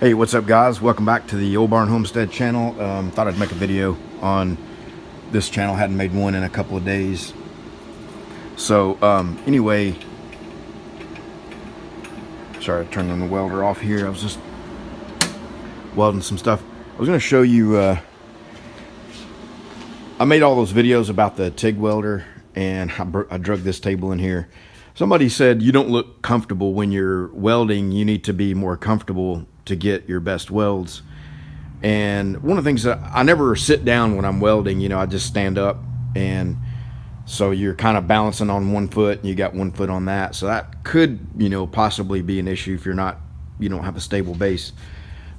Hey, what's up guys? Welcome back to the Oldbarn Homestead channel. Thought I'd make a video on this channel. Hadn't made one in a couple of days. So anyway, sorry, I turned on the welder off here. I was just welding some stuff. I was going to show you, I made all those videos about the TIG welder, and I drug this table in here. Somebody said you don't look comfortable when you're welding. You need to be more comfortable to get your best welds. And one of the things that I never sit down when I'm welding, you know, I just stand up, and so you're kind of balancing on one foot and you got one foot on that, so that could, you know, possibly be an issue if you don't have a stable base.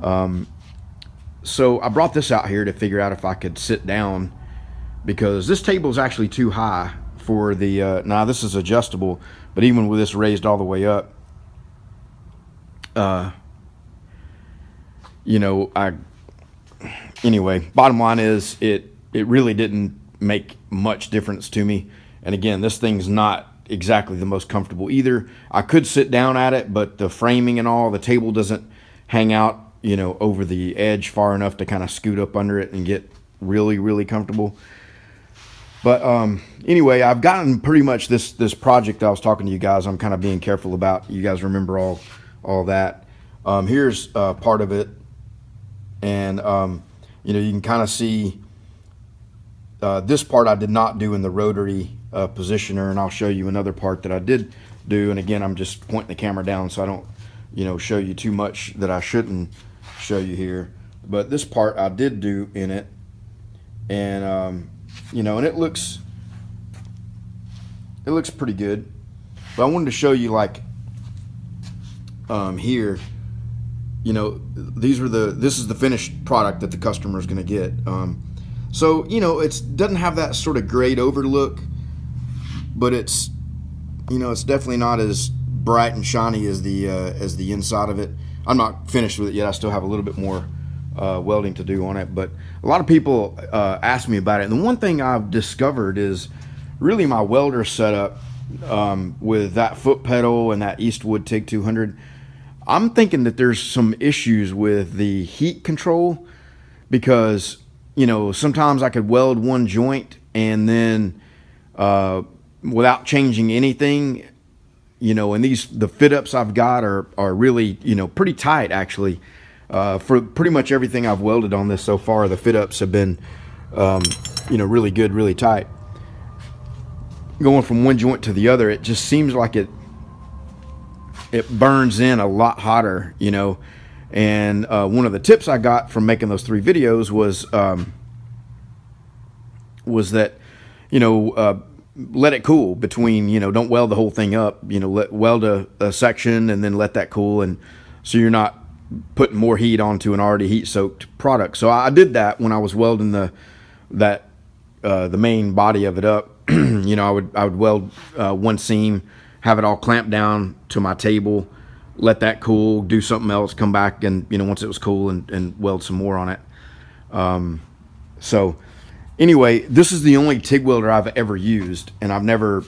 So I brought this out here to figure out if I could sit down, because this table is actually too high for the now this is adjustable, but even with this raised all the way up, you know, anyway, bottom line is it really didn't make much difference to me. And again, this thing's not exactly the most comfortable either. I could sit down at it, but the framing and all, the table doesn't hang out, you know, over the edge far enough to kind of scoot up under it and get really comfortable. But anyway, I've gotten pretty much this project I was talking to you guys, I'm kind of being careful about. You guys remember all that. Here's part of it. And you know, you can kind of see this part I did not do in the rotary positioner, and I'll show you another part that I did do. And again, I'm just pointing the camera down so I don't, you know, show you too much that I shouldn't show you here. But this part I did do in it, and you know, and it looks pretty good. But I wanted to show you, like, here, you know, this is the finished product that the customer is going to get. So, you know, it doesn't have that sort of grayed over look, but it's, you know, it's definitely not as bright and shiny as the inside of it. I'm not finished with it yet. I still have a little bit more welding to do on it, but a lot of people ask me about it. And the one thing I've discovered is really my welder setup with that foot pedal and that Eastwood TIG 200. I'm thinking that there's some issues with the heat control, because, you know, sometimes I could weld one joint and then without changing anything, you know, and the fit ups I've got are really, you know, pretty tight actually. For pretty much everything I've welded on this so far, the fit ups have been, you know, really good, really tight. Going from one joint to the other, it just seems like it burns in a lot hotter, you know. And one of the tips I got from making those 3 videos was that, you know, let it cool between, you know, don't weld the whole thing up, you know, weld a section and then let that cool, and so you're not putting more heat onto an already heat soaked product. So I did that when I was welding the main body of it up. You know, I would weld one seam, have it all clamped down to my table, let that cool, do something else, come back, and, you know, once it was cool, and weld some more on it. So anyway, this is the only TIG welder I've ever used, and I've never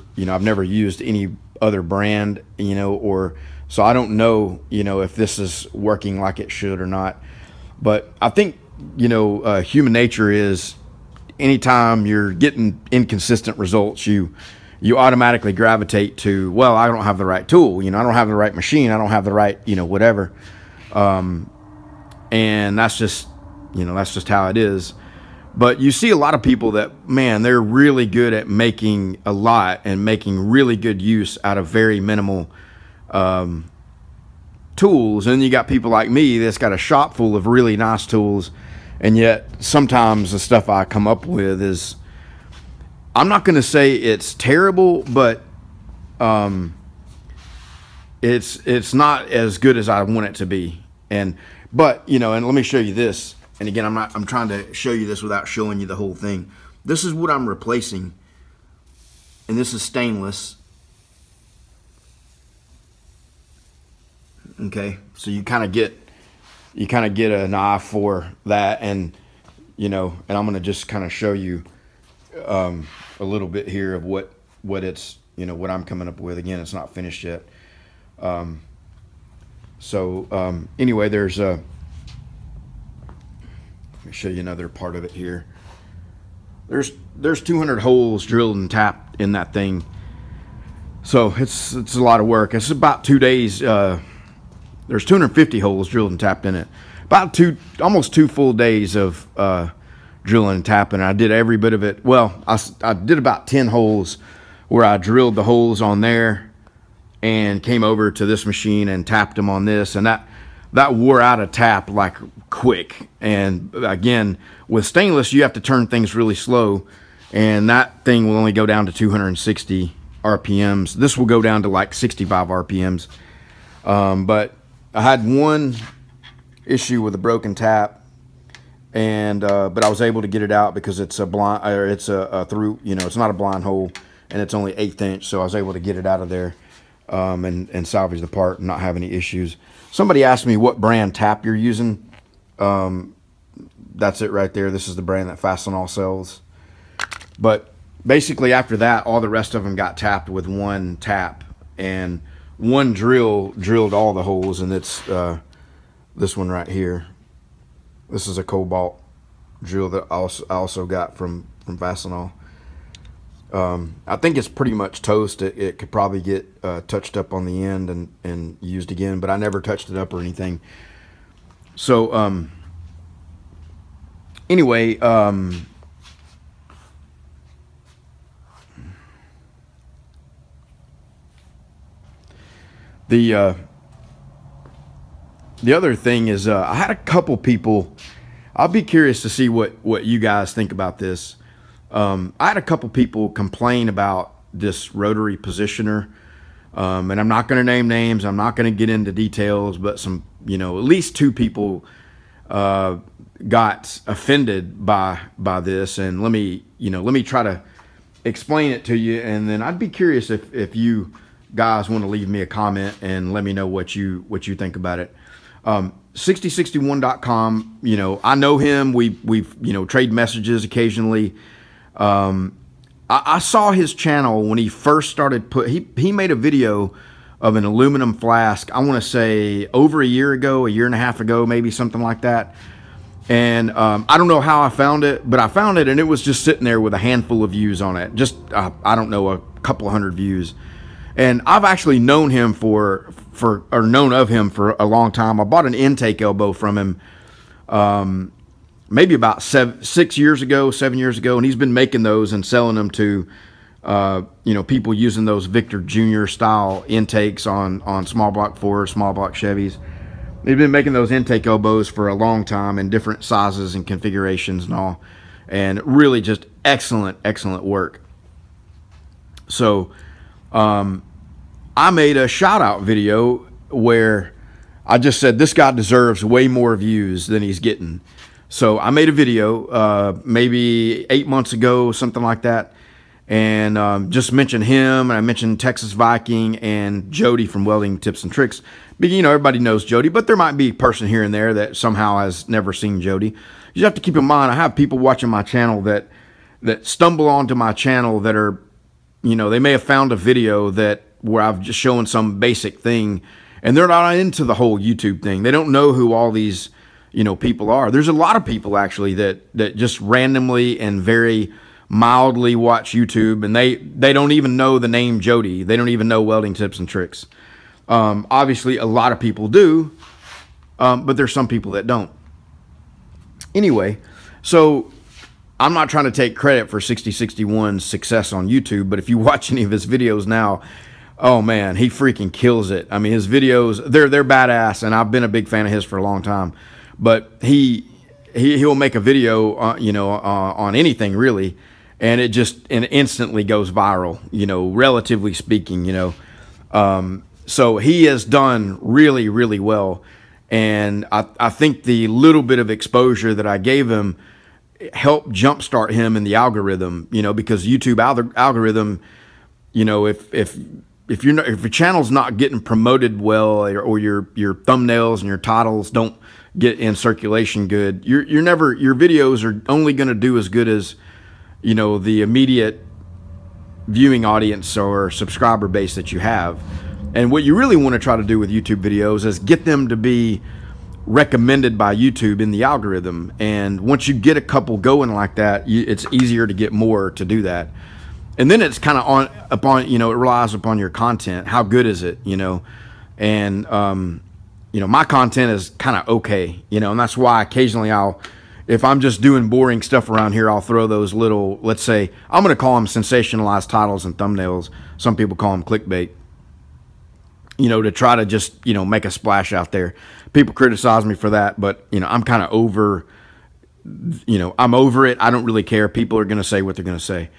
used any other brand, you know, or so I don't know, you know, if this is working like it should or not. But I think, you know, human nature is, anytime you're getting inconsistent results, you automatically gravitate to, well, I don't have the right tool, you know, I don't have the right machine, I don't have the right, you know, whatever. And that's just, you know, that's just how it is. But you see a lot of people that, man, they're really good at making a lot and making really good use out of very minimal tools. And then you got people like me that's got a shop full of really nice tools, and yet sometimes the stuff I come up with is, I'm not going to say it's terrible, but it's not as good as I want it to be. But you know, and let me show you this. And again, I'm trying to show you this without showing you the whole thing. This is what I'm replacing, and this is stainless. Okay, so you kind of get an eye for that, and you know, and I'm going to just kind of show you a little bit here of what it's, you know, what I'm coming up with. Again, it's not finished yet. So anyway, there's me show you another part of it here. There's 200 holes drilled and tapped in that thing, so it's a lot of work. It's about 2 days. There's 250 holes drilled and tapped in it. About almost 2 full days of drilling and tapping. I did every bit of it. Well, I did about 10 holes where I drilled the holes on there and came over to this machine and tapped them on this, and that wore out a tap like quick. And again, with stainless, you have to turn things really slow, and that thing will only go down to 260 RPMs. This will go down to like 65 RPMs. But I had one issue with a broken tap, and but I was able to get it out because it's a blind, or it's a through, you know, it's not a blind hole, and it's only 1/8 inch, so I was able to get it out of there and salvage the part and not have any issues. Somebody asked me what brand tap you're using. That's it right there. This is the brand that Fastenal sells. But basically after that, all the rest of them got tapped with one tap, and one drill drilled all the holes, and it's this one right here. This is a cobalt drill that I also got from Fastenal. I think it's pretty much toast. It could probably get touched up on the end and used again, but I never touched it up or anything. So anyway, the other thing is I had a couple people. I'll be curious to see what you guys think about this. I had a couple people complain about this rotary positioner, and I'm not going to name names. I'm not going to get into details, but some, you know, at least 2 people got offended by this. And let me try to explain it to you, and then I'd be curious if you guys want to leave me a comment and let me know what you think about it. 6061.com, you know, I know him. We've you know, trade messages occasionally. I saw his channel when he first started. He made a video of an aluminum flask, I want to say over a year ago, 1.5 years ago, maybe something like that. And I don't know how I found it, but I found it, and it was just sitting there with a handful of views on it. Just I don't know, a couple of hundred views. And I've actually known him known of him for a long time. I bought an intake elbow from him maybe about 7 years ago, and he's been making those and selling them to you know, people using those Victor Jr. style intakes on small block Fords, small block Chevys. They've been making those intake elbows for a long time in different sizes and configurations and all, and really just excellent work. So I made a shout out video where I just said this guy deserves way more views than he's getting. So I made a video maybe 8 months ago, something like that, and just mentioned him, and I mentioned Texas Viking and Jody from Welding Tips and Tricks. You know, everybody knows Jody, but there might be a person here and there that somehow has never seen Jody. You just have to keep in mind, I have people watching my channel that stumble onto my channel that are, you know, they may have found a video where I've just shown some basic thing, and they're not into the whole YouTube thing. They don't know who all these, you know, people are. There's a lot of people actually that just randomly and very mildly watch YouTube, and they don't even know the name Jody. They don't even know Welding Tips and Tricks. Obviously a lot of people do, but there's some people that don't. Anyway, so I'm not trying to take credit for 6061's success on YouTube, but if you watch any of his videos now, oh man, he freaking kills it. I mean, his videos, they're badass, and I've been a big fan of his for a long time. But he'll make a video, you know, on anything really, and it instantly goes viral, you know, relatively speaking, you know. So he has done really well, and I think the little bit of exposure that I gave him helped jumpstart him in the algorithm, you know, because YouTube algorithm, you know, if your channel's not getting promoted well, or your thumbnails and your titles don't get in circulation good, your videos are only going to do as good as, you know, the immediate viewing audience or subscriber base that you have. And what you really want to try to do with YouTube videos is get them to be recommended by YouTube in the algorithm. And once you get a couple going like that, it's easier to get more to do that. And then it's kind of it relies upon your content. How good is it, And, my content is kind of okay, and that's why occasionally if I'm just doing boring stuff around here, I'll throw those little, let's say, I'm going to call them sensationalized titles and thumbnails. Some people call them clickbait, to try to just, make a splash out there. People criticize me for that, but, I'm kind of over, I'm over it. I don't really care. People are going to say what they're going to say.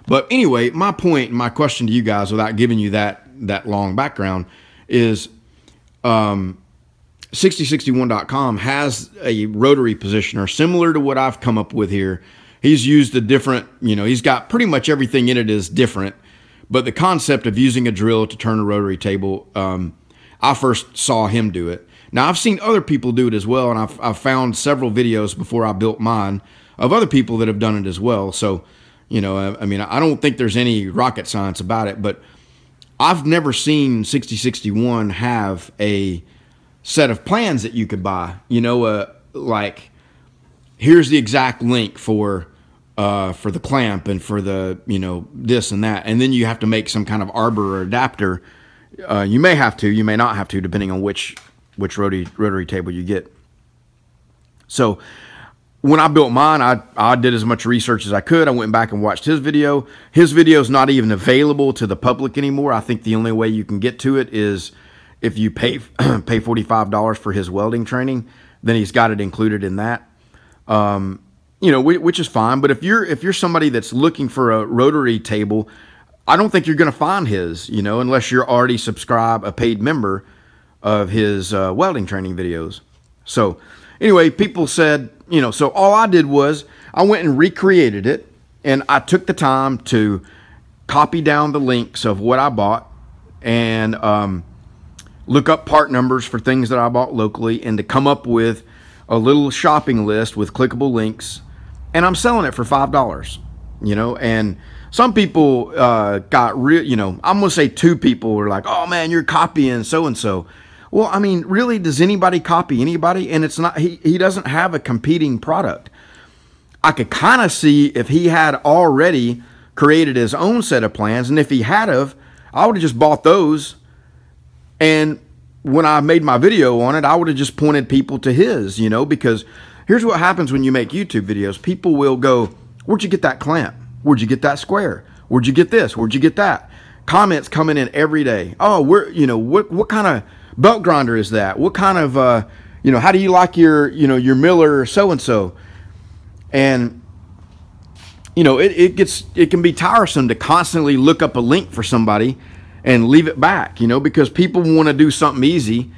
But anyway, my point, my question to you guys, without giving you that long background, is 6061.com has a rotary positioner similar to what I've come up with here. He's used a different, he's got pretty much everything in it is different. But the concept of using a drill to turn a rotary table, I first saw him do it. Now, I've seen other people do it as well, and I've found several videos before I built mine of other people that have done it as well. So, I don't think there's any rocket science about it, but I've never seen 6061 have a set of plans that you could buy. Like, here's the exact link for the clamp and for the, this and that. And then you have to make some kind of arbor or adapter. You may have to, you may not have to, depending on which rotary table you get. So when I built mine, I did as much research as I could. I went back and watched his video. His video is not even available to the public anymore. I think the only way you can get to it is if you pay $45 for his welding training. Then he's got it included in that. Which is fine. But if you're somebody that's looking for a rotary table, I don't think you're going to find his, unless you're already a paid member of his welding training videos. So anyway, people said, so all I did was I went and recreated it, and I took the time to copy down the links of what I bought and look up part numbers for things that I bought locally, and to come up with a little shopping list with clickable links. And I'm selling it for $5, and some people got real, I'm going to say 2 people were like, oh man, you're copying so-and-so. Well, I mean, really, does anybody copy anybody? And it's not, he doesn't have a competing product. I could kind of see if he had already created his own set of plans. And if he had I would have just bought those. And when I made my video on it, I would have just pointed people to his, because here's what happens when you make YouTube videos. People will go, where'd you get that clamp? Where'd you get that square? Where'd you get this? Where'd you get that? Comments coming in every day. Oh, what kind of belt grinder is that? What kind of, how do you like your Miller so-and-so? And, it can be tiresome to constantly look up a link for somebody and leave it back, because people want to do something easy.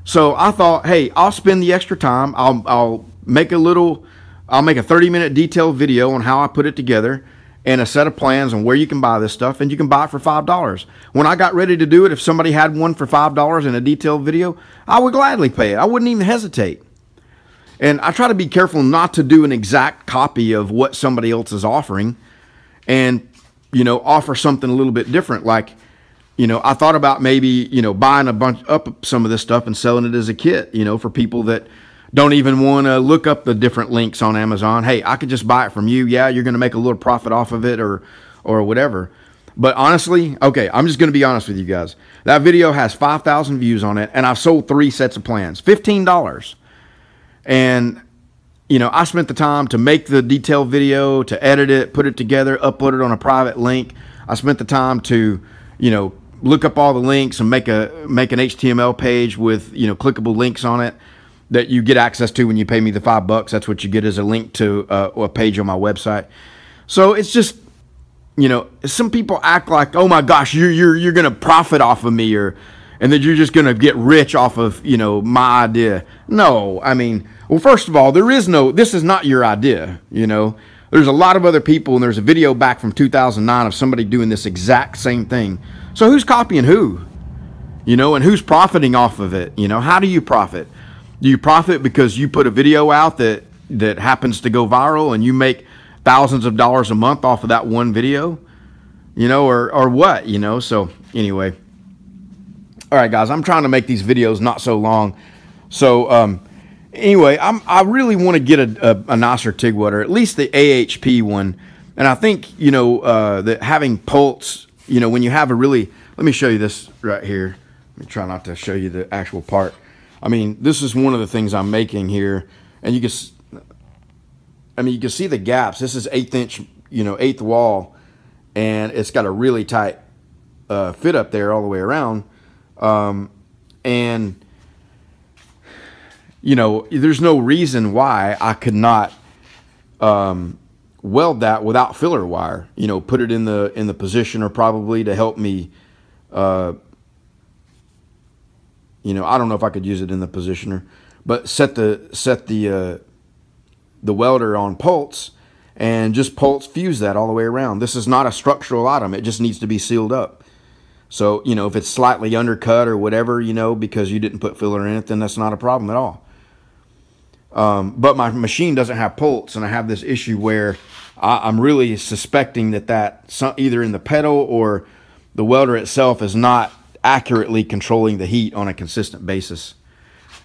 So I thought, hey, I'll spend the extra time. I'll make a 30-minute detailed video on how I put it together and a set of plans on where you can buy this stuff, and you can buy it for $5. When I got ready to do it, if somebody had one for $5 in a detailed video, I would gladly pay it. I wouldn't even hesitate. And I try to be careful not to do an exact copy of what somebody else is offering, and, offer something a little bit different. Like, I thought about maybe, buying up some of this stuff and selling it as a kit, for people that don't even want to look up the different links on Amazon. Hey, I could just buy it from you. Yeah, you're going to make a little profit off of it or whatever. But honestly, okay, I'm just going to be honest with you guys. That video has 5,000 views on it, and I've sold 3 sets of plans, $15. And, I spent the time to make the detailed video, to edit it, put it together, upload it on a private link. I spent the time to, look up all the links and make an HTML page with, clickable links on it that you get access to when you pay me the $5. That's what you get, as a link to a page on my website. So it's just, some people act like, oh my gosh, you're going to profit off of me, and that you're just going to get rich off of, my idea. No, I mean, well, first of all, this is not your idea. There's a lot of other people, and there's a video back from 2009 of somebody doing this exact same thing. So who's copying who? And who's profiting off of it? How do you profit? Do you profit because you put a video out that happens to go viral and you make thousands of dollars a month off of that one video? Or what? So anyway. All right, guys, I'm trying to make these videos not so long. So anyway, I really want to get a nicer TIG welder, at least the AHP one. And I think, you know, that having pulse, you know, when you have a really, let me show you this right here. Let me try not to show you the actual part. I mean, this is one of the things I'm making here, and you can, I mean, you can see the gaps. This is 1/8 inch, you know, 1/8 wall, and it's got a really tight fit up there all the way around. And you know, there's no reason why I could not weld that without filler wire. You know, put it in the positioner probably to help me. You know, I don't know if I could use it in the positioner, but set the welder on pulse and just pulse fuse that all the way around. This is not a structural item. It just needs to be sealed up. So, you know, if it's slightly undercut or whatever, you know, because you didn't put filler in it, then that's not a problem at all. But my machine doesn't have pulse, and I have this issue where I'm really suspecting that either in the pedal or the welder itself is not accurately controlling the heat on a consistent basis,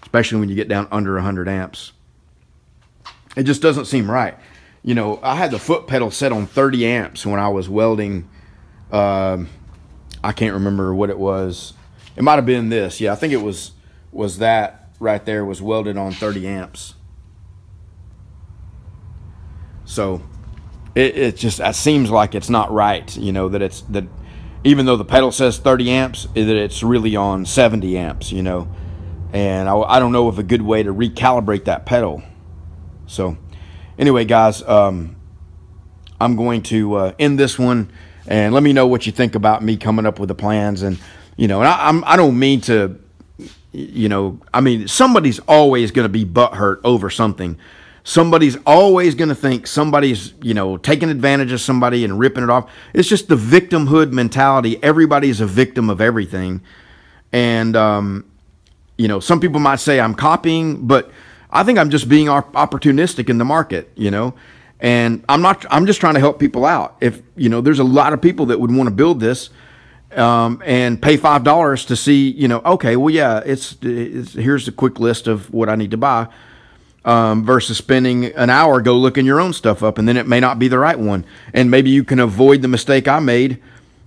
especially when you get down under 100 amps. It just doesn't seem right. You know, I had the foot pedal set on 30 amps when I was welding. I can't remember what it was. It might have been this. Yeah, I think it was that right there was welded on 30 amps. So it just, it seems like it's not right, you know, that even though the pedal says 30 amps, that it's really on 70 amps, you know. And I don't know of a good way to recalibrate that pedal. So anyway, guys, I'm going to end this one, and let me know what you think about me coming up with the plans. And, you know, and I don't mean to, you know, I mean, somebody's always going to be butthurt over something. Somebody's always going to think somebody's, you know, taking advantage of somebody and ripping it off. It's just the victimhood mentality. Everybody's a victim of everything. And, you know, some people might say I'm copying, but I think I'm just being opportunistic in the market, you know. And I'm just trying to help people out. If, you know, there's a lot of people that would want to build this and pay $5 to see, you know, okay, well, yeah, it's here's a quick list of what I need to buy. Versus spending an hour go looking your own stuff up, and then it may not be the right one. And maybe you can avoid the mistake I made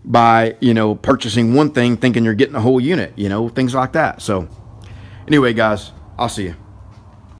by, you know, purchasing one thing thinking you're getting a whole unit, you know, things like that. So anyway, guys, I'll see you.